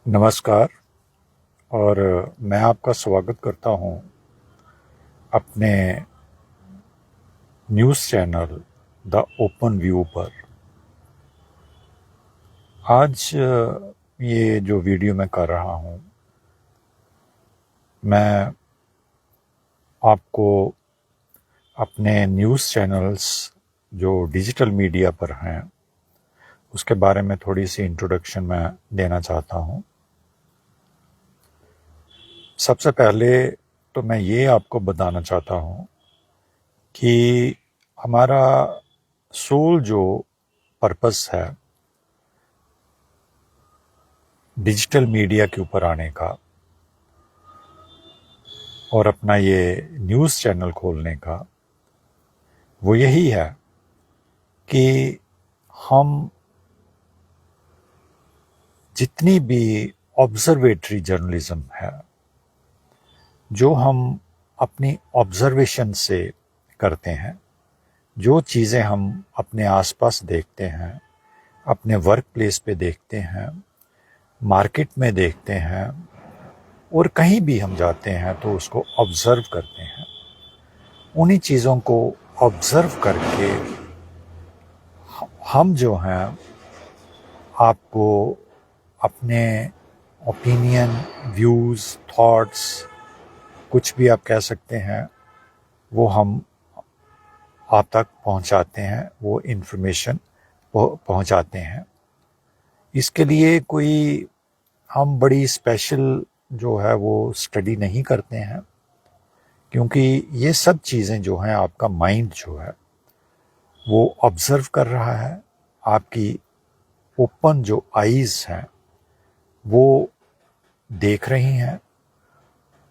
नमस्कार। और मैं आपका स्वागत करता हूं अपने news channel the open view पर। आज ये जो वीडियो मैं कर रहा हूं, मैं आपको अपने न्यूज़ चैनल्स जो डिजिटल मीडिया पर हैं उसके बारे में थोड़ी सी इंट्रोडक्शन मैं देना चाहता हूं। सबसे पहले तो मैं ये आपको बताना चाहता हूं कि हमारा सोल जो पर्पस है डिजिटल मीडिया के ऊपर आने का और अपना ये न्यूज़ चैनल खोलने का, वो यही है कि हम जितनी भी ऑब्जर्वेटरी जर्नलिज्म है, जो हम अपनी ऑब्जर्वेशन से करते हैं, जो चीज़ें हम अपने आसपास देखते हैं, अपने वर्क प्लेस पे देखते हैं, मार्केट में देखते हैं और कहीं भी हम जाते हैं तो उसको ऑब्जर्व करते हैं। उन्हीं चीज़ों को ऑब्जर्व करके हम जो हैं आपको अपने ओपिनियन, व्यूज़, थॉट्स, कुछ भी आप कह सकते हैं, वो हम आप तक पहुंचाते हैं, वो इन्फॉर्मेशन पहुंचाते हैं। इसके लिए कोई हम बड़ी स्पेशल जो है वो स्टडी नहीं करते हैं, क्योंकि ये सब चीज़ें जो हैं आपका माइंड जो है वो ऑब्जर्व कर रहा है। आपकी ओपन जो आईज़ हैं वो देख रही हैं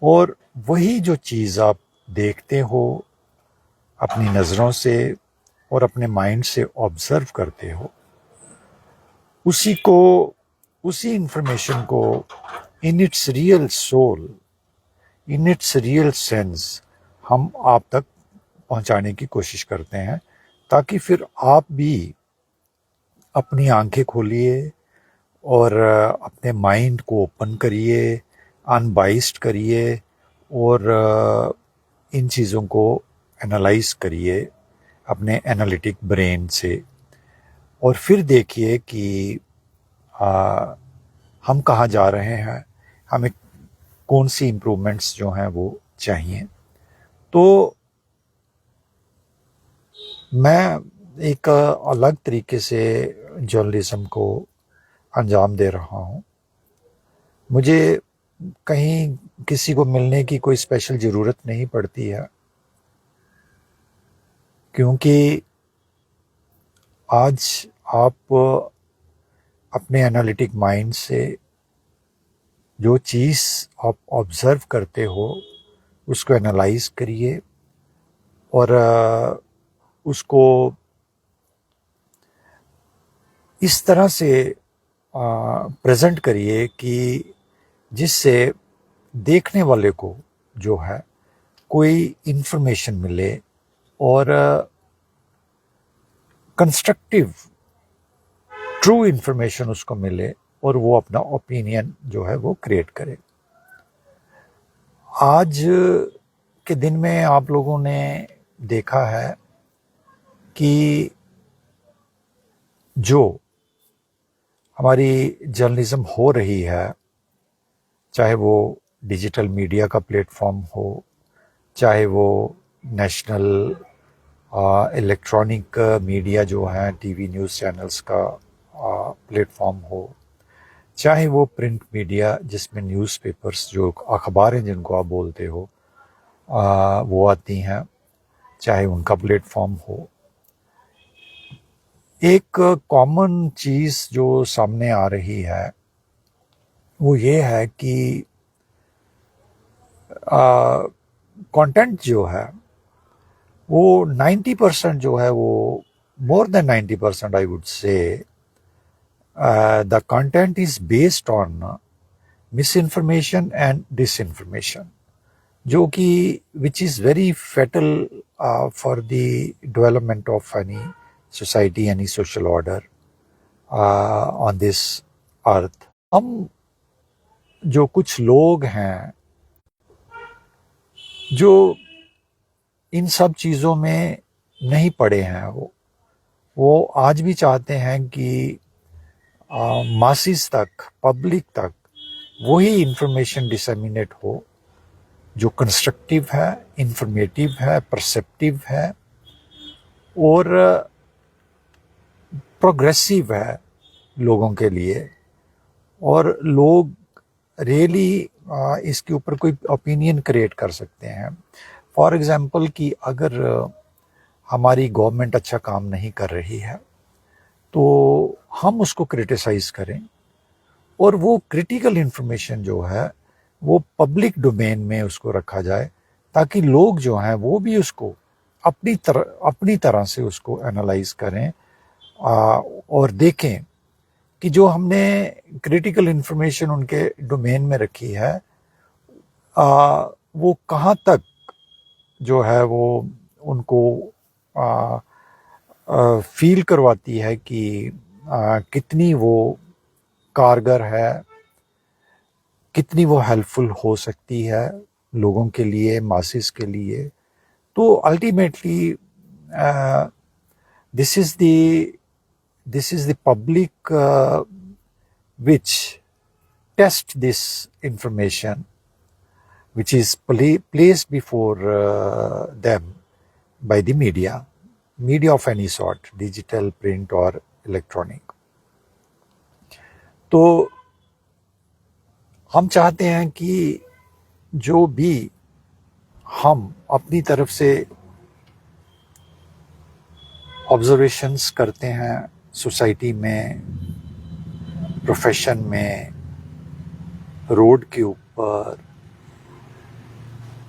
और वही जो चीज़ आप देखते हो अपनी नज़रों से और अपने माइंड से ऑब्जर्व करते हो, उसी इंफॉर्मेशन को in its real soul, in its real sense हम आप तक पहुंचाने की कोशिश करते हैं, ताकि फिर आप भी अपनी आंखें खोलिए और अपने माइंड को ओपन करिए, अनबाइस्ड करिए और इन चीज़ों को एनालाइज करिए अपने एनालिटिक ब्रेन से। और फिर देखिए कि हम कहाँ जा रहे हैं, हमें कौन सी इम्प्रूवमेंट्स जो हैं वो चाहिए। तो मैं एक अलग तरीके से जर्नलिज्म को अंजाम दे रहा हूँ। मुझे कहीं किसी को मिलने की कोई स्पेशल ज़रूरत नहीं पड़ती है, क्योंकि आज आप अपने एनालिटिक माइंड से जो चीज़ आप ऑब्ज़र्व करते हो उसको एनालाइज करिए और उसको इस तरह से प्रेजेंट करिए कि जिससे देखने वाले को जो है कोई इन्फॉर्मेशन मिले और कंस्ट्रक्टिव ट्रू इन्फॉर्मेशन उसको मिले और वो अपना ओपिनियन जो है वो क्रिएट करे। आज के दिन में आप लोगों ने देखा है कि जो हमारी जर्नलिज्म हो रही है, चाहे वो डिजिटल मीडिया का प्लेटफॉर्म हो, चाहे वो नेशनल इलेक्ट्रॉनिक मीडिया जो है टीवी न्यूज़ चैनल्स का प्लेटफॉर्म हो, चाहे वो प्रिंट मीडिया जिसमें न्यूज़पेपर्स जो अखबारें जिनको आप बोलते हो वो आती हैं, चाहे उनका प्लेटफॉर्म हो, एक कॉमन चीज़ जो सामने आ रही है वो ये है कि कंटेंट जो है वो 90% जो है वो more than 90% I would say the content is based on misinformation and disinformation, जो कि which is very fatal for the development of any society, any social order on this earth. हम जो कुछ लोग हैं जो इन सब चीज़ों में नहीं पड़े हैं, वो आज भी चाहते हैं कि मासिस तक, पब्लिक तक वही इंफॉर्मेशन डिसेमिनेट हो जो कंस्ट्रक्टिव है, इंफॉर्मेटिव है, परसेप्टिव है और प्रोग्रेसिव है लोगों के लिए। और लोग रियली इसके ऊपर कोई ओपिनियन क्रिएट कर सकते हैं। फॉर एग्जांपल कि अगर हमारी गवर्नमेंट अच्छा काम नहीं कर रही है तो हम उसको क्रिटिसाइज करें और वो क्रिटिकल इंफॉर्मेशन जो है वो पब्लिक डोमेन में उसको रखा जाए ताकि लोग जो हैं वो भी उसको अपनी तरह से उसको एनालाइज करें और देखें कि जो हमने क्रिटिकल इंफॉर्मेशन उनके डोमेन में रखी है वो कहाँ तक जो है वो उनको फील करवाती है कि कितनी वो कारगर है, कितनी वो हेल्पफुल हो सकती है लोगों के लिए, मासिस के लिए। तो ultimately this is the public which test this information which is placed before them by the media of any sort, digital, print or electronic. तो हम चाहते हैं कि जो भी हम अपनी तरफ से ऑब्जर्वेशंस करते हैं सोसाइटी में, प्रोफेशन में, रोड के ऊपर,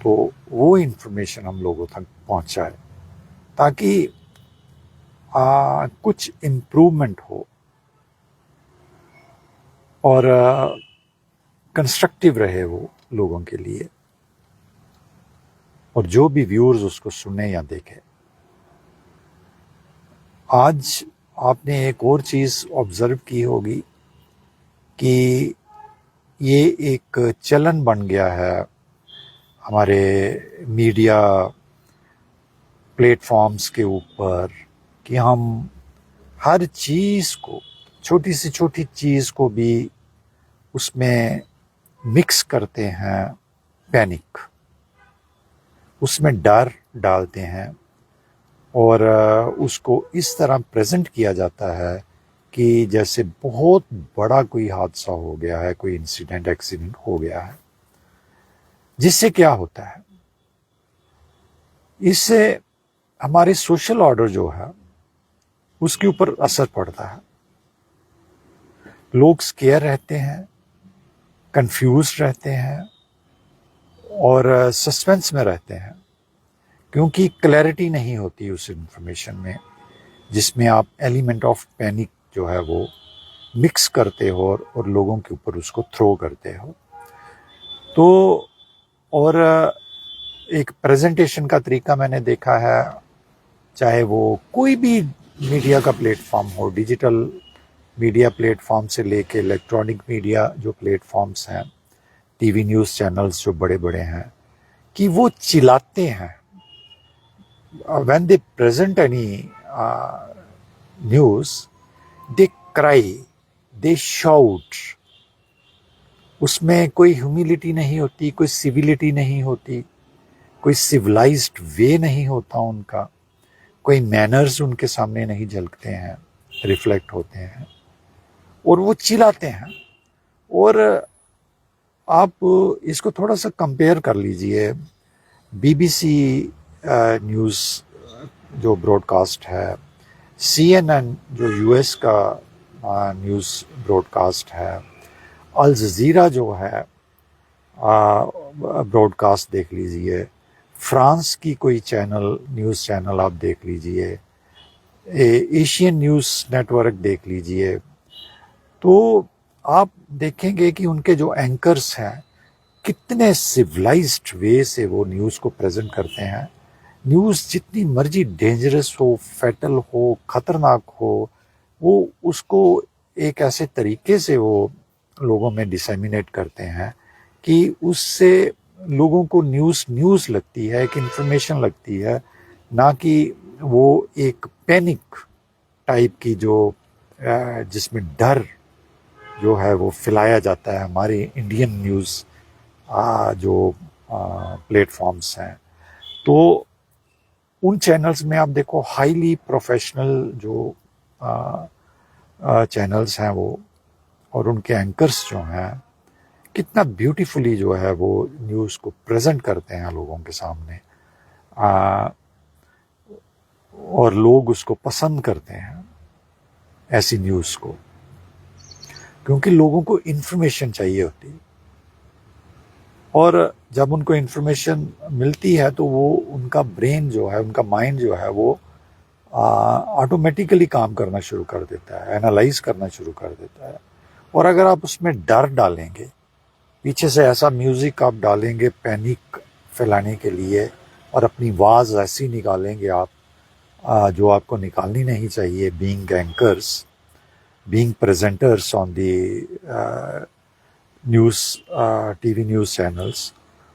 तो वो इंफॉर्मेशन हम लोगों तक पहुंचाए ताकि कुछ इम्प्रूवमेंट हो और कंस्ट्रक्टिव रहे वो लोगों के लिए, और जो भी व्यूअर्स उसको सुने या देखें। आज आपने एक और चीज़ ऑब्जर्व की होगी कि ये एक चलन बन गया है हमारे मीडिया प्लेटफॉर्म्स के ऊपर कि हम हर चीज़ को, छोटी से छोटी चीज़ को भी उसमें मिक्स करते हैं, पैनिक, उसमें डर डालते हैं और उसको इस तरह प्रेजेंट किया जाता है कि जैसे बहुत बड़ा कोई हादसा हो गया है, कोई इंसिडेंट, एक्सीडेंट हो गया है। जिससे क्या होता है, इससे हमारे सोशल ऑर्डर जो है उसके ऊपर असर पड़ता है। लोग स्केयर रहते हैं, कंफ्यूज रहते हैं और सस्पेंस में रहते हैं क्योंकि क्लैरिटी नहीं होती उस इंफॉर्मेशन में जिसमें आप एलिमेंट ऑफ पैनिक जो है वो मिक्स करते हो और लोगों के ऊपर उसको थ्रो करते हो। तो और एक प्रेजेंटेशन का तरीका मैंने देखा है, चाहे वो कोई भी मीडिया का प्लेटफॉर्म हो, डिजिटल मीडिया प्लेटफॉर्म से लेके इलेक्ट्रॉनिक मीडिया जो प्लेटफॉर्म्स हैं, टीवी न्यूज़ चैनल्स जो बड़े बड़े हैं, कि वो चिल्लाते हैं when they present any news, they cry, they shout. उसमें कोई ह्यूमिलिटी नहीं होती, कोई सिविलिटी नहीं होती, कोई सिविलाइज्ड वे नहीं होता उनका, कोई मैनर्स उनके सामने नहीं झलकते हैं, रिफ्लेक्ट होते हैं और वो चिल्लाते हैं। और आप इसको थोड़ा सा कंपेयर कर लीजिए, बीबीसी न्यूज़ जो ब्रॉडकास्ट है, CNN जो यूएस का न्यूज़ ब्रॉडकास्ट है, अल जज़ीरा जो है ब्रॉडकास्ट देख लीजिए, फ्रांस की कोई चैनल, न्यूज़ चैनल आप देख लीजिए, एशियन न्यूज़ नेटवर्क देख लीजिए, तो आप देखेंगे कि उनके जो एंकर्स हैं कितने सिविलाइज्ड वे से वो न्यूज़ को प्रेजेंट करते हैं। न्यूज़ जितनी मर्जी डेंजरस हो, फैटल हो, खतरनाक हो, वो उसको एक ऐसे तरीके से वो लोगों में डिसेमिनेट करते हैं कि उससे लोगों को न्यूज़ लगती है, एक इन्फॉर्मेशन लगती है, ना कि वो एक पैनिक टाइप की जो जिसमें डर जो है वो फैलाया जाता है। हमारी इंडियन न्यूज़ जो प्लेटफॉर्म्स हैं, तो उन चैनल्स में आप देखो हाईली प्रोफेशनल जो चैनल्स हैं वो, और उनके एंकर्स जो हैं कितना ब्यूटीफुली जो है वो न्यूज़ को प्रेजेंट करते हैं लोगों के सामने, और लोग उसको पसंद करते हैं ऐसी न्यूज़ को, क्योंकि लोगों को इन्फॉर्मेशन चाहिए होती है। और जब उनको इन्फॉर्मेशन मिलती है तो वो उनका ब्रेन जो है, उनका माइंड जो है वो ऑटोमेटिकली काम करना शुरू कर देता है, एनालाइज करना शुरू कर देता है। और अगर आप उसमें डर डालेंगे, पीछे से ऐसा म्यूज़िक आप डालेंगे पैनिक फैलाने के लिए, और अपनी आवाज़ ऐसी निकालेंगे आप जो आपको निकालनी नहीं चाहिए, being anchors, being presenters on the news, TV news channels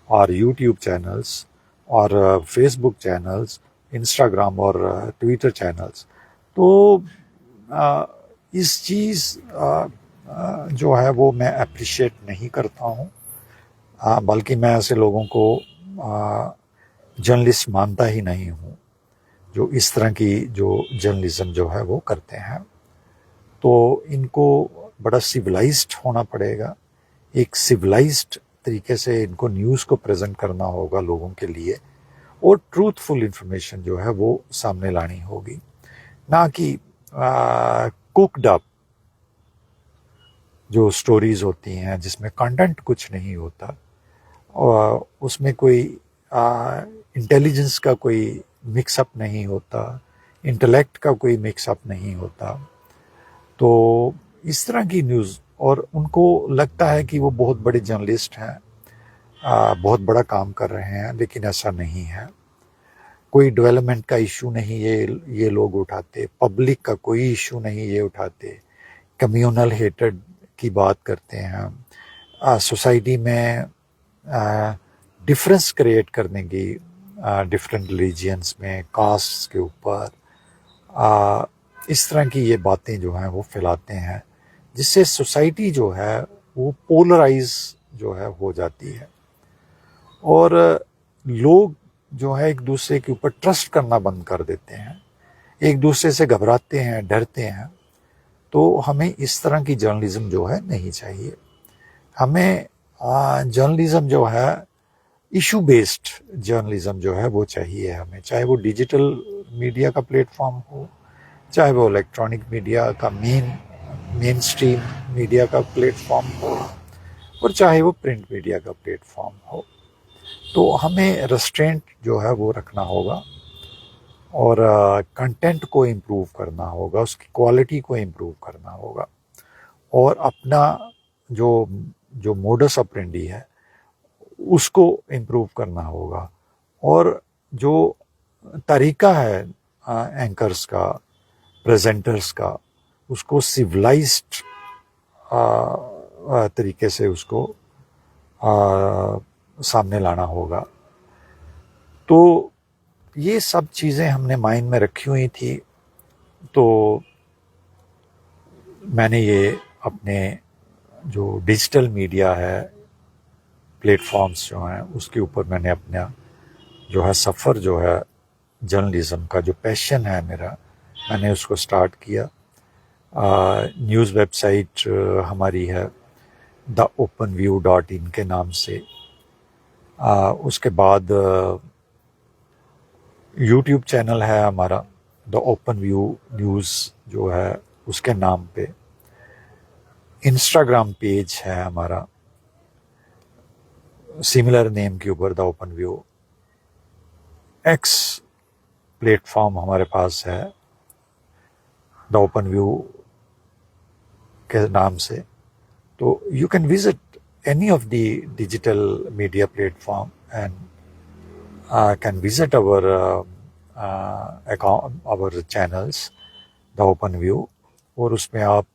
और यूट्यूब चैनल्स और फेसबुक चैनल्स, इंस्टाग्राम और ट्विटर चैनल्स। तो इस चीज़ जो है वो मैं अप्रिशिएट नहीं करता हूँ, बल्कि मैं ऐसे लोगों को जर्नलिस्ट मानता ही नहीं हूँ जो इस तरह की जो जर्नलिज्म जो है वो करते हैं। तो इनको बड़ा सिविलाइज्ड होना पड़ेगा, एक सिविलाइज्ड तरीके से इनको न्यूज़ को प्रेजेंट करना होगा लोगों के लिए, और ट्रूथफुल इंफॉर्मेशन जो है वो सामने लानी होगी, ना कि कुकड अप जो स्टोरीज होती हैं जिसमें कंटेंट कुछ नहीं होता, और उसमें कोई इंटेलिजेंस का कोई मिक्सअप नहीं होता, इंटेलेक्ट का कोई मिक्सअप नहीं होता। तो इस तरह की न्यूज़, और उनको लगता है कि वो बहुत बड़े जर्नलिस्ट हैं, बहुत बड़ा काम कर रहे हैं, लेकिन ऐसा नहीं है। कोई डेवलपमेंट का इशू नहीं ये लोग उठाते, पब्लिक का कोई इशू नहीं ये उठाते, कम्युनल हेटेड की बात करते हैं, सोसाइटी में डिफरेंस क्रिएट करने की, डिफरेंट रिलीजियंस में, कास्ट के ऊपर, इस तरह की ये बातें जो हैं वो फैलाते हैं, जिससे सोसाइटी जो है वो पोलराइज जो है हो जाती है, और लोग जो है एक दूसरे के ऊपर ट्रस्ट करना बंद कर देते हैं, एक दूसरे से घबराते हैं, डरते हैं। तो हमें इस तरह की जर्नलिज्म जो है नहीं चाहिए। हमें जर्नलिज्म जो है इशू बेस्ड जर्नलिज्म जो है वो चाहिए हमें, चाहे वो डिजिटल मीडिया का प्लेटफॉर्म हो, चाहे वो इलेक्ट्रॉनिक मीडिया का मेन स्ट्रीम मीडिया का प्लेटफॉर्म हो, और चाहे वो प्रिंट मीडिया का प्लेटफॉर्म हो। तो हमें रेस्ट्रेंट जो है वो रखना होगा, और कंटेंट को इम्प्रूव करना होगा, उसकी क्वालिटी को इम्प्रूव करना होगा, और अपना जो मोडस ऑपरेंडी है उसको इम्प्रूव करना होगा, और जो तरीका है एंकर्स का, प्रेजेंटर्स का, उसको सिविलाइज्ड तरीके से उसको सामने लाना होगा। तो ये सब चीज़ें हमने माइंड में रखी हुई थी। तो मैंने ये अपने जो डिजिटल मीडिया है, प्लेटफॉर्म्स जो हैं, उसके ऊपर मैंने अपना जो है सफ़र जो है जर्नलिज्म का, जो पैशन है मेरा, मैंने उसको स्टार्ट किया। न्यूज़ वेबसाइट हमारी है theopenview.in के नाम से। उसके बाद यूट्यूब चैनल है हमारा द ओपन व्यू न्यूज़ जो है उसके नाम पे। इंस्टाग्राम पेज है हमारा सिमिलर नेम के ऊपर, the open view. X platform हमारे पास है द ओपन व्यू के नाम से। तो you can visit any of the digital media platform and can visit our account, our channels, the open view, और उसमें आप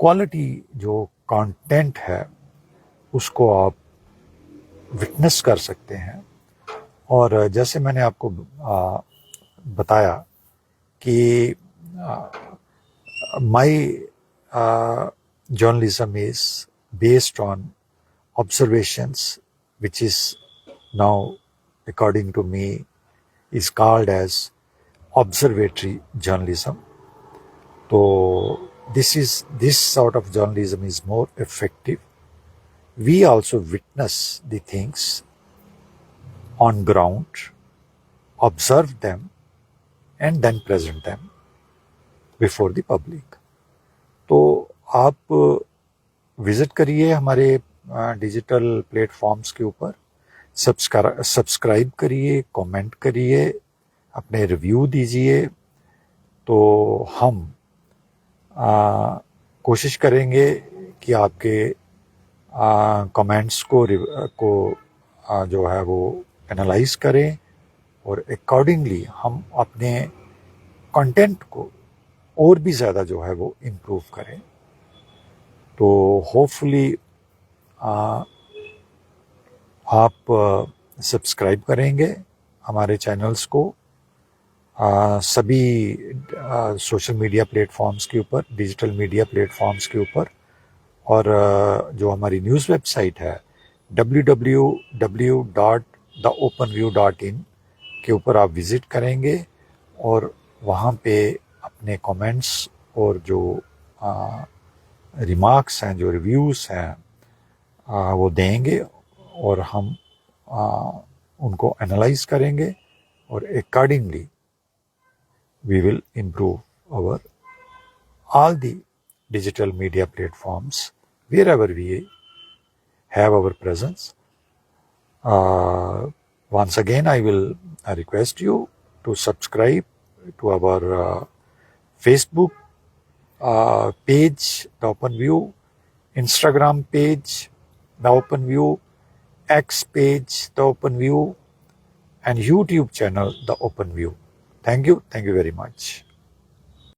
क्वालिटी जो कंटेंट है उसको आप विटनेस कर सकते हैं। और जैसे मैंने आपको बताया कि my journalism is based on observations, which is now, according to me, is called as observatory journalism. So this sort of journalism is more effective. We also witness the things on ground, observe them, and then present them before the public. तो आप visit करिए हमारे digital platforms के ऊपर, subscribe करिए, comment करिए, अपने review दीजिए। तो हम कोशिश करेंगे कि आपके कमेंट्स को जो है वो एनालाइज करें और अकॉर्डिंगली हम अपने कंटेंट को और भी ज़्यादा जो है वो इम्प्रूव करें। तो होपफुली आप सब्सक्राइब करेंगे हमारे चैनल्स को सभी सोशल मीडिया प्लेटफॉर्म्स के ऊपर, डिजिटल मीडिया प्लेटफॉर्म्स के ऊपर। और जो हमारी न्यूज़ वेबसाइट है www.theopenview.in के ऊपर आप विज़िट करेंगे और वहाँ पे अपने कमेंट्स और जो रिमार्क्स हैं, जो रिव्यूज़ हैं, वो देंगे और हम उनको एनालाइज करेंगे और accordingly we will improve all the digital media platforms wherever we have our presence. Once again, I will request you to subscribe to our Facebook page, The Open View, Instagram page, The Open View, X page, The Open View, and YouTube channel, The Open View. Thank you very much.